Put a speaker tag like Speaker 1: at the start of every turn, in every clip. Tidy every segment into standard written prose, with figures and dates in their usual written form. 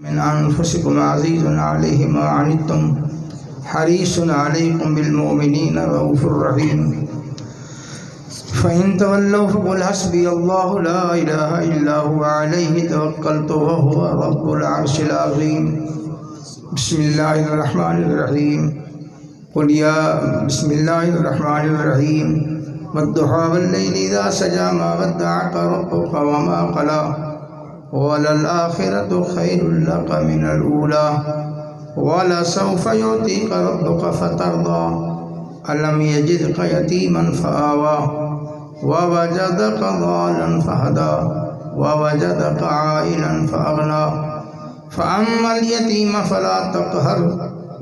Speaker 1: मिन अनफुसिकुम अज़ीज़ुन अलैहि मा अनित्तुम हरीसुन अलैकुम बिल मुमिनीना रऊफ़ुर रहीम। फ़इन तवल्लव फ़क़ुल हस्बियल्लाहु ला इलाहा इल्ला हुवा अलैहि तवक्कलतु व हुवा रब्बुल अर्शिल अज़ीम। बिस्मिल्लाहिर रहमानिर रहीम। क़ुल या बिस्मिल्लाहिर रहमानिर रहीम। वद्दुहा वल्लैलि इज़ा सजा मा वद्दअक रब्बुका व मा क़ला वलल आखिरतु खैरुल लक मिनल ऊला वलसौफ़ युअतीका रब्बुका फ़तर्दा अलम यजिदका यतीमन फ़आवा ववजदका ज़ालन फ़हदा ववजदका आइलन फ़अग़ना फ़अम्मल यतीम फ़ला तक़हर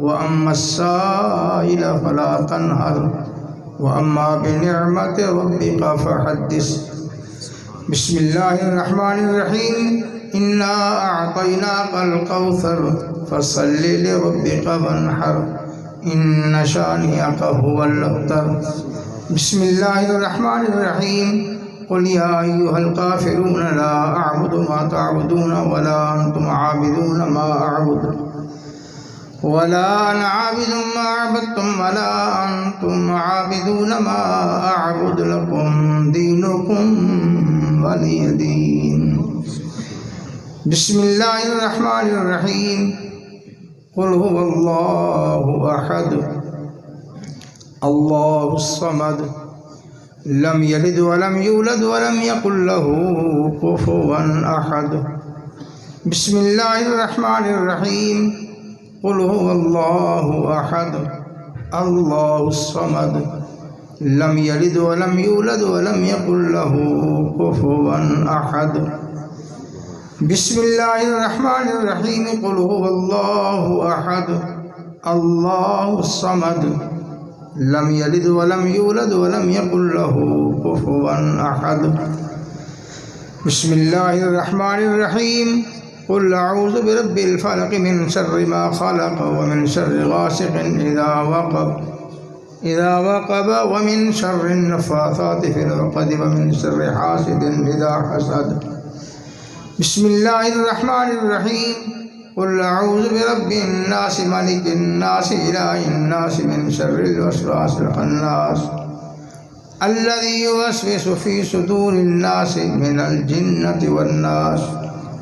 Speaker 1: वअम्मस्साइल फ़ला तनहर वअम्मा बिनिअमति रब्बिका फ़हद्दिस। बिस्मिल्लाहिर्रहमानिर्रहीम। इन्ना अअतैनाकल कौसर फसल्लि लिरब्बिका वन्हर इन्न शानिअक हुवल अब्तर। बिस्मिल्लाहिर्रहमानिर्रहीम। क़ुल या अय्युहल काफ़िरून ला अअबुदु मा तअबुदून वला अंतुम आबिदून मा अअबुदु वला अना आबिदुम मा अअबदतुम वला अंतुम आबिदून मा अअबुदु लकुम दीनुकुम वलिय दीन। बिस्मिल्लाहिर्रहमानिर्रहीम। क़ुल हुवल्लाहु अहद अल्लाहुस समद लम यलिद वलम यूलद वलम यकुल लहू कुफुवन अहद। बिस्मिल्लाहिर्रहमानिर्रहीम। क़ुल हुवल्लाहु अहद अल्लाहुस समद लम यलिद वलम यूलद वलम यकुल लहू कुफुवन अहद। बिस्मिल्लाहिर्रहमानिर्रहीम। क़ुल हुवल्लाहु अहद अल्लाहुस समद लम यलिद वलम यूलद वलम यकुल लहू कुफुवन अहद। बिस्मिल्लाहिर्रहमानिर्रहीम। क़ुल अऊज़ु बिरब्बिल फ़लक़ मिन शर्रि मा ख़लक़ व मिन शर्रि गासिक़िन इज़ा वक़ब व मिन शर्रि नफ़्फ़ाथाति फ़िल उक़द व मिन शर्रि हासिदिन इज़ा हसद। बिस्मिल्लाहिर्रहमानिर्रहीम। क़ुल अऊज़ु बिरब्बिन नास मलिकिन नास इलाहिन नास मिन शर्रिल वस्वासिल ख़न्नास अल्लज़ी युवस्विसु फ़ी सुदूरिन नास मिनल जिन्नति वन नास।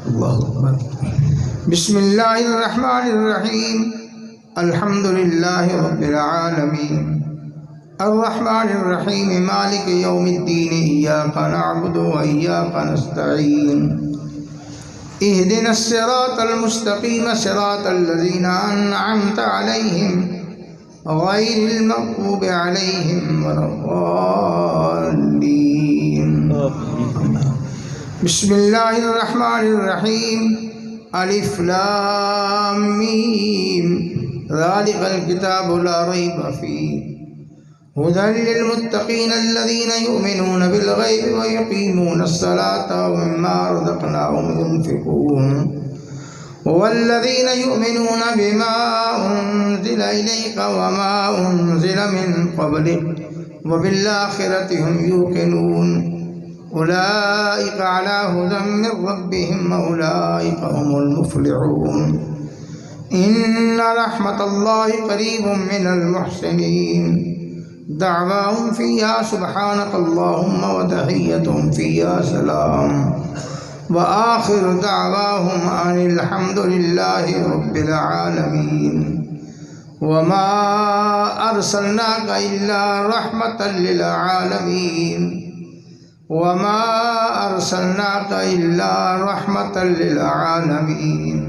Speaker 1: अल्लाहु अकबर। बिस्मिल्लाहिर्रहमानिर्रहीम। अल्हम्दुलिल्लाहि रब्बिल आलमीन अर्रहमानिर्रहीम मालिकि यौमिद्दीन इय्याका नअबुदु व इय्याका नस्तईन इहदिनस सिरातल मुस्तक़ीम सिरातल लज़ीना अनअमत अलैहिम गैरिल मग़्ज़ूबि अलैहिम वलद्दाल्लीन। बिस्मिल्लाहिर्रहमानिर्रहीम। अलिफ लाम मीम ज़ालिकल किताबु ला रैब फ़ीह हुदल लिल मुत्तक़ीन अल्लज़ीना युमिनून बिल ग़ैबि व युक़ीमूनस सलाता व मिम्मा रज़क़नाहुम युनफ़िक़ून वल्लज़ीना युमिनून बिमा उन्ज़िला इलैका व मा उन्ज़िला मिन क़ब्लिक व बिल आख़िरति हुम यूक़िनून उलाइका अला हुदम मिन रब्बिहिम व उलाइका हुमुल मुफ़्लिहून। इन्ना रहमतल्लाहि क़रीबुम मिनल मुहसिनीन दअवाहुम फ़ीहा सुब्हानकल्लाहुम्मा व तहिय्यतुहुम फ़ीहा सलाम व आख़िरु दअवाहुम अनिल हम्दुलिल्लाहि रब्बिल आलमीन। व मा अर्सलनाका इल्ला रहमतल लिल आलमीन व मा अर्सलनाका इल्ला रहमतल लिल आलमीन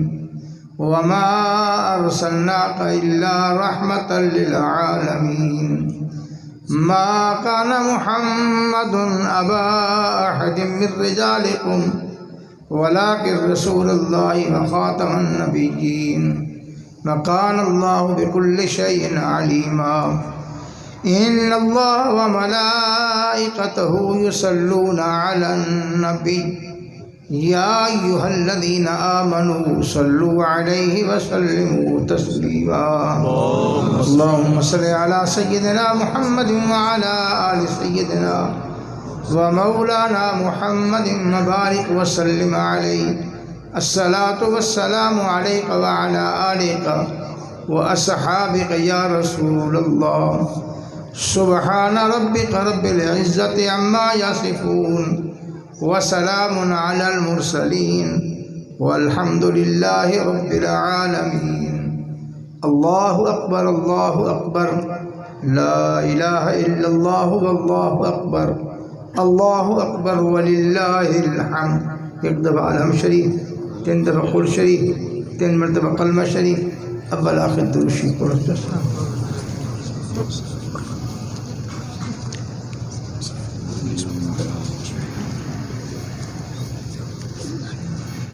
Speaker 1: व मा अर्सलनाका इल्ला रहमतल लिल आलमीन। मा कान मुहम्मदुन अबा अहदिम मिर रिजालिकुम वलाकिन रसूलुल्लाहि व खातमन नबिय्यीन व कानल्लाहु बिकुल्लि शैइन अलीमा। इन्नल्लाह व मलाइकतहु युसल्लूना अलन नबी या अय्युहल्लज़ीना आमनू सल्लु अलैहि व सल्लिमू तस्लीमा। अल्लाहुम्मा सल्लि अला सय्यिदिना मुहम्मदिन व अला आलि सय्यिदिना व मौलाना मुहम्मदिन व बारिक व सल्लिम अलैहि अस्सलातु वस्सलामु अलैका व अला आलिका व अस्हाबिका या रसूलल्लाह। सुब्हान रब्बिका रब्बिल इज़्ज़ति अम्मा यसिफून व सलामुन अलल मुरसलीन वल्हम्दुलिल्लाहि रब्बिल आलमीन। अल्लाहु अकबर ला इलाहा इल्लल्लाहु वल्लाहु अकबर वलिल्लाहिल हम्द। एक दफ़ा अलहम शरीफ, 3 दफ़ा कुल शरीफ, 3 मरतबा कलमा शरीफ, अव्वल आखिर दुरूद शरीफ पढ़ो।